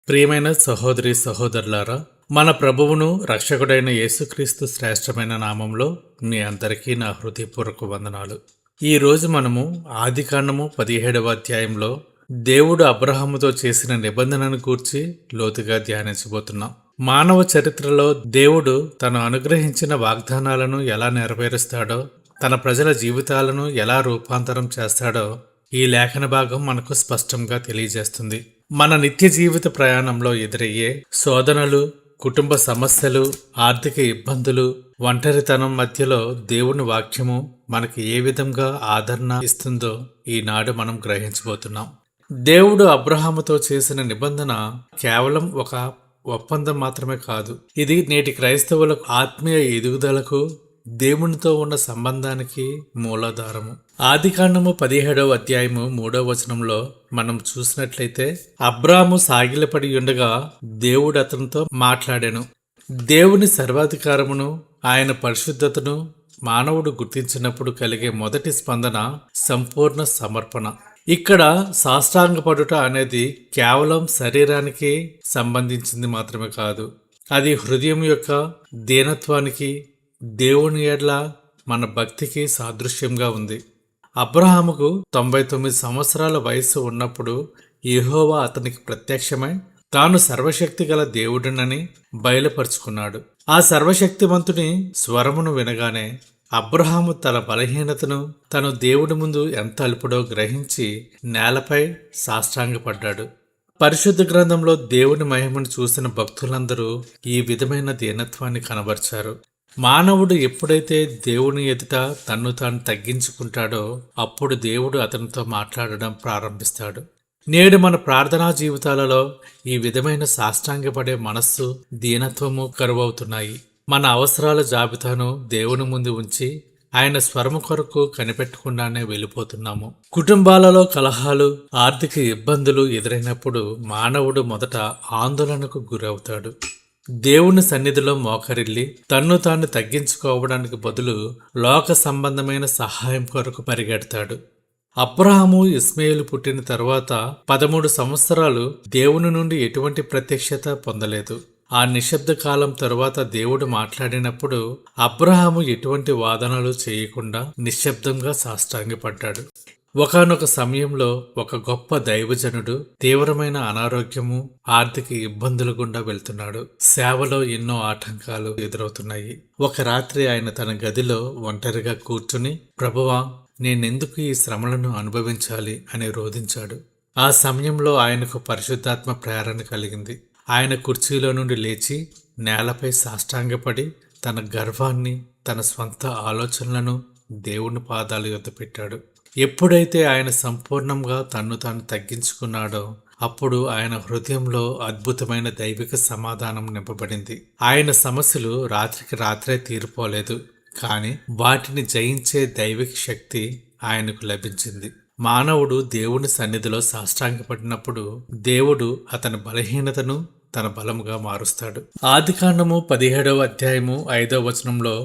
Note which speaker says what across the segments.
Speaker 1: ప్రియమైన సహోదరి సహోదరులారా, మన ప్రభువును రక్షకుడైన యేసుక్రీస్తు శ్రేష్టమైన నామంలో మీ అందరికీ నా హృదయపూర్వక వందనాలు. ఈ రోజు మనము ఆదికాండము 17వ అధ్యాయంలో దేవుడు అబ్రహాముతో చేసిన నిబంధనను గూర్చి లోతుగా ధ్యానించబోతున్నాం. మానవ చరిత్రలో దేవుడు తను అనుగ్రహించిన వాగ్దానాలను ఎలా నెరవేరుస్తాడో, తన ప్రజల జీవితాలను ఎలా రూపాంతరం చేస్తాడో ఈ లేఖన భాగం మనకు స్పష్టంగా తెలియజేస్తుంది. మన నిత్య జీవిత ప్రయాణంలో ఎదురయ్యే శోధనలు, కుటుంబ సమస్యలు, ఆర్థిక ఇబ్బందులు, ఒంటరితనం మధ్యలో దేవుని వాక్యము మనకి ఏ విధంగా ఆదరణ ఇస్తుందో ఈనాడు మనం గ్రహించబోతున్నాం. దేవుడు అబ్రహాముతో చేసిన నిబంధన కేవలం ఒక ఒప్పందం మాత్రమే కాదు. ఇది నేటి క్రైస్తవులకు ఆత్మీయ ఎదుగుదలకు, దేవునితో ఉన్న సంబంధానికి మూలాధారము. ఆదికాండము 17వ అధ్యాయము 3వ వచనంలో మనం చూసినట్లయితే, అబ్రాము సాగిలపడి ఉండగా దేవుడు అతనితో మాట్లాడాను. దేవుని సర్వాధికారమును, ఆయన పరిశుద్ధతను మానవుడు గుర్తించినప్పుడు కలిగే మొదటి స్పందన సంపూర్ణ సమర్పణ. ఇక్కడ సాష్టాంగపడుట అనేది కేవలం శరీరానికి సంబంధించింది మాత్రమే కాదు, అది హృదయం యొక్క దీనత్వానికి, దేవుని ఎడల మన భక్తికి సాదృశ్యంగా ఉంది. అబ్రహాముకు 99 సంవత్సరాల వయసు ఉన్నప్పుడు యెహోవా అతనికి ప్రత్యక్షమై తాను సర్వశక్తి గల దేవుడినని బయలుపరుచుకున్నాడు. ఆ సర్వశక్తిమంతుని స్వరమును వినగానే అబ్రహాము తన బలహీనతను, తను దేవుడి ముందు ఎంత అల్పుడో గ్రహించి నేలపై సాష్టాంగపడ్డాడు. పరిశుద్ధ గ్రంథంలో దేవుని మహిమను చూసిన భక్తులందరూ ఈ విధమైన దీనత్వాన్ని కనబర్చారు. మానవుడు ఎప్పుడైతే దేవుని ఎదుట తన్ను తాను తగ్గించుకుంటాడో అప్పుడు దేవుడు అతనితో మాట్లాడడం ప్రారంభిస్తాడు. నేడు మన ప్రార్థనా జీవితాలలో ఈ విధమైన సాష్టాంగపడే మనస్సు, దీనత్వము కరువవుతున్నాయి. మన అవసరాల జాబితాను దేవుని ముందు ఉంచి ఆయన స్వరము కొరకు కనిపెట్టకుండానే వెళ్ళిపోతున్నాము. కుటుంబాలలో కలహాలు, ఆర్థిక ఇబ్బందులు ఎదురైనప్పుడు మానవుడు మొదట ఆందోళనకు గురవుతాడు. దేవుని సన్నిధిలో మోకరిల్లి తన్ను తాను తగ్గించుకోవడానికి బదులు లోక సంబంధమైన సహాయం కొరకు పరిగెడతాడు. అబ్రహాము ఇస్మాయిలు పుట్టిన తర్వాత 13 సంవత్సరాలు దేవుని నుండి ఎటువంటి ప్రత్యక్షత పొందలేదు. ఆ నిశ్శబ్ద కాలం తరువాత దేవుడు మాట్లాడినప్పుడు అబ్రహాము ఎటువంటి వాదనలు చేయకుండా నిశ్శబ్దంగా సాష్టాంగపడ్డాడు. ఒకానొక సమయంలో ఒక గొప్ప దైవజనుడు తీవ్రమైన అనారోగ్యము, ఆర్థిక ఇబ్బందులు గుండా వెళ్తున్నాడు. సేవలో ఎన్నో ఆటంకాలు ఎదురవుతున్నాయి. ఒక రాత్రి ఆయన తన గదిలో ఒంటరిగా కూర్చుని, ప్రభువా, నేనెందుకు ఈ శ్రమలను అనుభవించాలి అని రోధించాడు. ఆ సమయంలో ఆయనకు పరిశుద్ధాత్మ ప్రేరణ కలిగింది. ఆయన కుర్చీలో నుండి లేచి నేలపై సాష్టాంగపడి తన గర్వాన్ని, తన స్వంత ఆలోచనలను దేవుని పాదాల యొద్ద పెట్టాడు. ఎప్పుడైతే ఆయన సంపూర్ణంగా తన్ను తాను తగ్గించుకున్నాడో అప్పుడు ఆయన హృదయంలో అద్భుతమైన దైవిక సమాధానం నింపబడింది. ఆయన సమస్యలు రాత్రికి రాత్రే తీరిపోలేదు, కానీ వాటిని జయించే దైవిక శక్తి ఆయనకు లభించింది. మానవుడు దేవుని సన్నిధిలో సాష్టాంగపడినప్పుడు దేవుడు అతని బలహీనతను తన బలముగా మారుస్తాడు. ఆదికాండము 17వ అధ్యాయము 5వ వచనంలో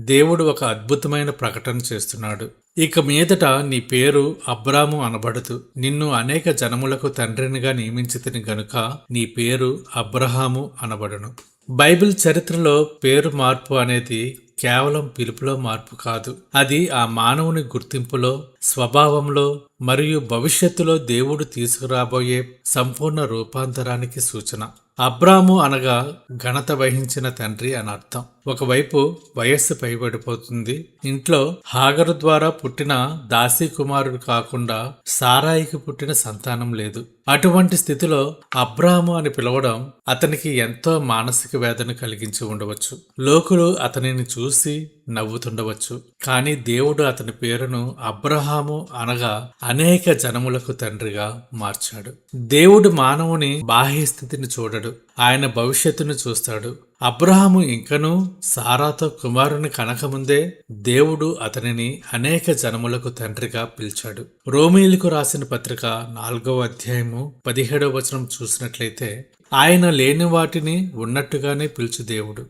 Speaker 1: దేవుడు ఒక అద్భుతమైన ప్రకటన చేస్తున్నాడు. ఇక మీదట నీ పేరు అబ్రాము అనబడదు, నిన్ను అనేక జనములకు తండ్రినిగా నియమించితిని గనుక నీ పేరు అబ్రహాము అనబడును. బైబిల్ చరిత్రలో పేరు మార్పు అనేది కేవలం పిలుపులో మార్పు కాదు, అది ఆ మానవుని గుర్తింపులో, స్వభావంలో మరియు భవిష్యత్తులో దేవుడు తీసుకురాబోయే సంపూర్ణ రూపాంతరానికి సూచన. అబ్రాము అనగా ఘనత వహించిన తండ్రి అని అర్థం. ఒకవైపు వయస్సు పైబడిపోతుంది. ఇంట్లో హాగరు ద్వారా పుట్టిన దాసీ కుమారుడు కాకుండా సారాయికి పుట్టిన సంతానం లేదు. అటువంటి స్థితిలో అబ్రాము అని పిలవడం అతనికి ఎంతో మానసిక వేదన కలిగించి ఉండవచ్చు. లోకులు అతనిని చూసి నవ్వుతుండవచ్చు. కానీ దేవుడు అతని పేరును అబ్రహాము అనగా అనేక జనములకు తండ్రిగా మార్చాడు. దేవుడు మానవుని బాహ్య స్థితిని చూడడు, ఆయన భవిష్యత్తును చూస్తాడు. అబ్రహాము ఇంకనూ సారాతో కుమారుని కనకముందే దేవుడు అతనిని అనేక జనములకు తండ్రిగా పిలిచాడు. రోమీయులకు రాసిన పత్రిక 4వ అధ్యాయము 17వ వచనం చూసినట్లయితే, ఆయన లేని వాటిని ఉన్నట్టుగానే పిలుచు దేవుడు.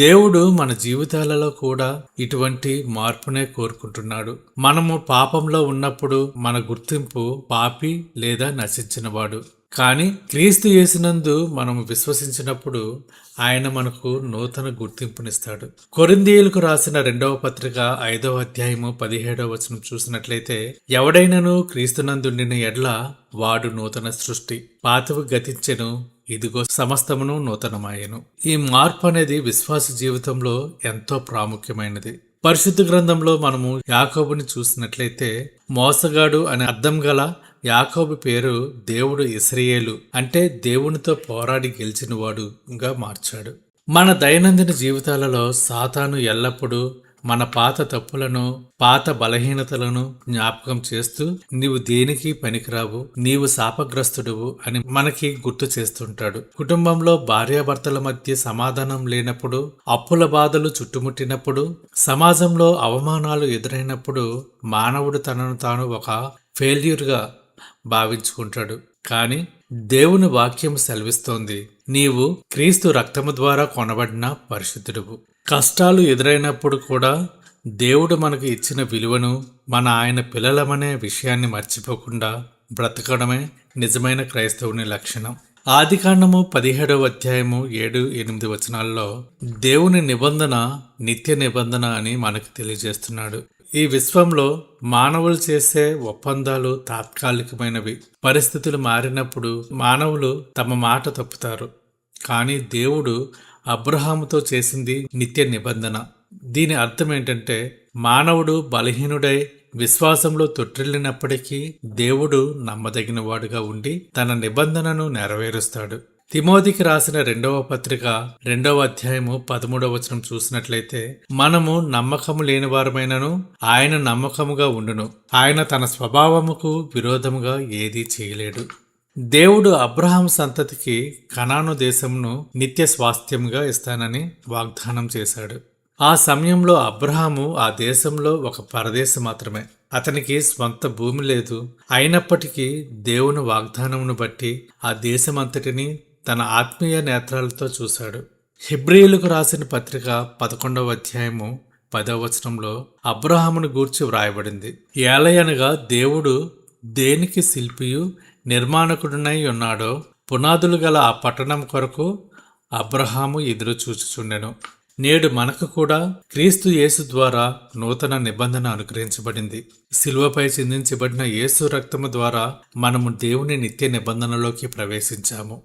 Speaker 1: దేవుడు మన జీవితాలలో కూడా ఇటువంటి మార్పునే కోరుకుంటున్నాడు. మనము పాపంలో ఉన్నప్పుడు మన గుర్తింపు పాపి లేదా నశించినవాడు. కానీ క్రీస్తు యేసునందు మనం విశ్వసించినప్పుడు ఆయన మనకు నూతన గుర్తింపునిస్తాడు. కొరింథీయులకు రాసిన 2వ పత్రిక 5వ అధ్యాయము 17వ వచనం చూసినట్లయితే, ఎవడైనను క్రీస్తునందుండిన ఎడ్ల వాడు నూతన సృష్టి, పాతవి గతించెను, ఇదిగో సమస్తమును నూతనమాయెను. ఈ మార్పు అనేది విశ్వాస జీవితంలో ఎంతో ప్రాముఖ్యమైనది. పరిశుద్ధ గ్రంథంలో మనము యాకోబుని చూసినట్లయితే, మోసగాడు అనే అర్థం గల యాకోబు పేరు దేవుడు ఇశ్రాయేలు అంటే దేవునితో పోరాడి గెలిచినవాడుగా మార్చాడు. మన దైనందిన జీవితాలలో సాతాను ఎల్లప్పుడూ మన పాత తప్పులను, పాత బలహీనతలను జ్ఞాపకం చేస్తూ నీవు దేనికి పనికిరావు, నీవు శాపగ్రస్తుడువు అని మనకి గుర్తు చేస్తుంటాడు. కుటుంబంలో భార్యాభర్తల మధ్య సమాధానం లేనప్పుడు, అప్పుల బాధలు చుట్టుముట్టినప్పుడు, సమాజంలో అవమానాలు ఎదురైనప్పుడు మానవుడు తనను తాను ఒక ఫెయిల్యూర్గా భావించుకుంటాడు. కానీ దేవుని వాక్యం సెలవిస్తోంది, నీవు క్రీస్తు రక్తము ద్వారా కొనబడిన పరిశుద్ధుడువు. కష్టాలు ఎదురైనప్పుడు కూడా దేవుడు మనకు ఇచ్చిన విలువను, మన ఆయన పిల్లలమనే విషయాన్ని మర్చిపోకుండా బ్రతకడమే నిజమైన క్రైస్తవుని లక్షణం. ఆదికాండము 17వ అధ్యాయము 7-8 వచనాల్లో దేవుని నిబంధన నిత్య నిబంధన అని మనకు తెలియజేస్తున్నాడు. ఈ విశ్వంలో మానవులు చేసే ఒప్పందాలు తాత్కాలికమైనవి. పరిస్థితులు మారినప్పుడు మానవులు తమ మాట తప్పుతారు. కానీ దేవుడు అబ్రహాముతో చేసింది నిత్య నిబంధన. దీని అర్థం ఏంటంటే, మానవుడు బలహీనుడై విశ్వాసంలో తొట్టిల్లినప్పటికీ దేవుడు నమ్మదగిన వాడుగా ఉండి తన నిబంధనను నెరవేరుస్తాడు. తిమోతికి రాసిన 2వ పత్రిక 2వ అధ్యాయము 13వ వచనం చూసినట్లయితే, మనము నమ్మకము లేని వారమైనను ఆయన నమ్మకముగా ఉండును, ఆయన తన స్వభావముకు విరోధముగా ఏదీ చేయలేడు. దేవుడు అబ్రహాం సంతతికి కనాను దేశమును నిత్య స్వాస్థ్యంగా ఇస్తానని వాగ్దానం చేశాడు. ఆ సమయంలో అబ్రహాము ఆ దేశంలో ఒక పరదేశి మాత్రమే. అతనికి స్వంత భూమి లేదు. అయినప్పటికీ దేవుని వాగ్దానమును బట్టి ఆ దేశమంతటిని తన ఆత్మీయ నేత్రాలతో చూశాడు. హెబ్రీయులకు రాసిన పత్రిక 11వ అధ్యాయము 10వ వచనంలో అబ్రహామును గూర్చి వ్రాయబడింది, ఏలయనగా దేవుడు దేనికి శిల్పియు నిర్మాణకుడునై ఉన్నాడో పునాదులు గల ఆ పట్టణం కొరకు అబ్రహాము ఎదురు చూచుచుండెను. నేడు మనకు కూడా క్రీస్తు యేసు ద్వారా నూతన నిబంధన అనుగ్రహించబడింది. శిలువపై చిందించబడిన యేసు రక్తము ద్వారా మనము దేవుని నిత్య నిబంధనలోకి ప్రవేశించాము.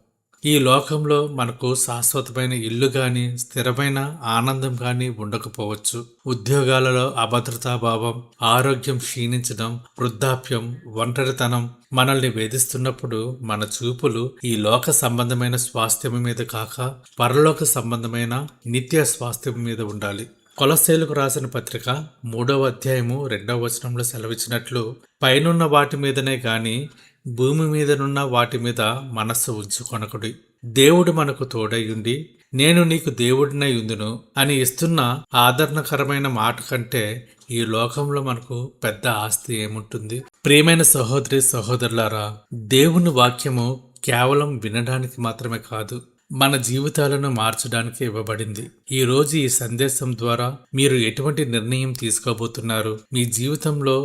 Speaker 1: ఈ లోకంలో మనకు శాశ్వతమైన ఇల్లు గాని, స్థిరమైన ఆనందం గాని ఉండకపోవచ్చు. ఉద్యోగాలలో అభద్రతాభావం, ఆరోగ్యం క్షీణించడం, వృద్ధాప్యం, ఒంటరితనం మనల్ని వేధిస్తున్నప్పుడు మన చూపులు ఈ లోక సంబంధమైన స్వాస్థ్యం మీద కాక పరలోక సంబంధమైన నిత్య స్వాస్థ్యం మీద ఉండాలి. కొలస్సీలకు రాసిన పత్రిక 3వ అధ్యాయము 2వ వచనంలో సెలవిచ్చినట్లు, పైనున్న వాటి మీదనే గాని భూమి మీదనున్న వాటి మీద మనస్సు ఉంచుకొనకుడి. దేవుడు మనకు తోడయ్యుండి నేను నీకు దేవుడినై ఉందును అని ఇస్తున్న ఆదరణకరమైన మాట కంటే ఈ లోకంలో మనకు పెద్ద ఆస్తి ఏముంటుంది? ప్రియమైన సహోదరి సహోదరులారా, దేవుని వాక్యము కేవలం వినడానికి మాత్రమే కాదు, మన జీవితాలను మార్చడానికి ఇవ్వబడింది. ఈ రోజు ఈ సందేశం ద్వారా మీరు ఎటువంటి నిర్ణయం తీసుకోబోతున్నారు? మీ జీవితంలో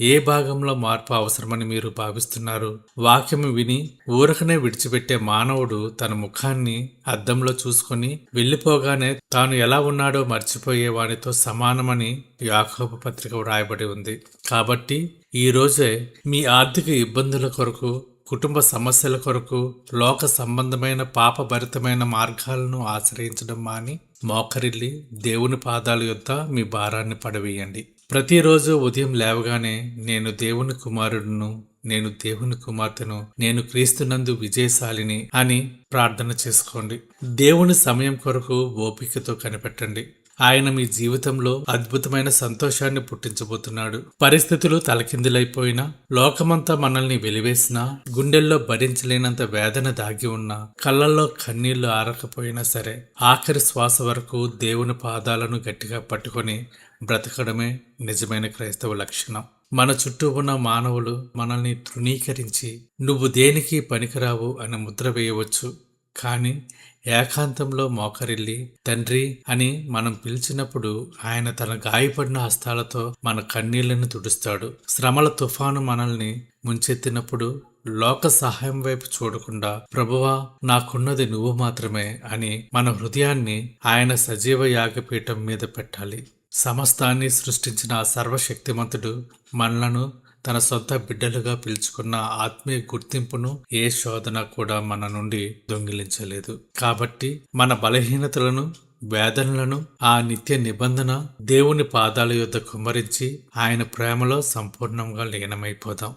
Speaker 1: ఏ భాగంలో మార్పు అవసరమని మీరు భావిస్తున్నారు? వాక్యము విని ఊరకనే విడిచిపెట్టే మానవుడు తన ముఖాన్ని అద్దంలో చూసుకొని వెళ్ళిపోగానే తాను ఎలా ఉన్నాడో మర్చిపోయే వానితో సమానమని యాకోబు పత్రిక వ్రాయబడి ఉంది. కాబట్టి ఈ రోజే మీ ఆర్థిక ఇబ్బందుల కొరకు, కుటుంబ సమస్యల కొరకు లోక సంబంధమైన పాపభరితమైన మార్గాలను ఆశ్రయించడం మాని మోకరిల్లి దేవుని పాదాల యొద్ద మీ భారాన్ని పడవేయండి. ప్రతిరోజు ఉదయం లేవగానే నేను దేవుని కుమారుడును, నేను దేవుని కుమార్తెను, నేను క్రీస్తునందు విజయశాలిని అని ప్రార్థన చేసుకోండి. దేవుని సమయం కొరకు ఓపికతో కనిపెట్టండి. ఆయన మీ జీవితంలో అద్భుతమైన సంతోషాన్ని పుట్టించబోతున్నాడు. పరిస్థితులు తలకిందులైపోయినా, లోకమంతా మనల్ని వెలివేసినా, గుండెల్లో భరించలేనంత వేదన దాగి ఉన్నా, కళ్ళల్లో కన్నీళ్లు ఆరకపోయినా సరే, ఆఖరి శ్వాస వరకు దేవుని పాదాలను గట్టిగా పట్టుకొని బ్రతకడమే నిజమైన క్రైస్తవ లక్షణం. మన చుట్టూ ఉన్న మానవులు మనల్ని తృణీకరించి నువ్వు దేనికి పనికిరావు అని ముద్ర వేయవచ్చు. కానీ ఏకాంతంలో మోకరిల్లి తండ్రి అని మనం పిలిచినప్పుడు ఆయన తన గాయపడిన హస్తాలతో మన కన్నీళ్లను తుడుస్తాడు. శ్రమల తుఫాను మనల్ని ముంచెత్తినప్పుడు లోక సహాయం వైపు చూడకుండా ప్రభువా నాకున్నది నువ్వు మాత్రమే అని మన హృదయాన్ని ఆయన సజీవ యాగపీఠం మీద పెట్టాలి. సమస్తాన్ని సృష్టించిన ఆ సర్వశక్తిమంతుడు మనలను తన సొంత బిడ్డలుగా పిలుచుకున్న ఆత్మీయ గుర్తింపును ఏ శోధన కూడా మన నుండి దొంగిలించలేదు. కాబట్టి మన బలహీనతలను, వేదనలను ఆ నిత్య నిబంధన దేవుని పాదాల యొద్ద కుమ్మరించి ఆయన ప్రేమలో సంపూర్ణంగా లీనమైపోదాం.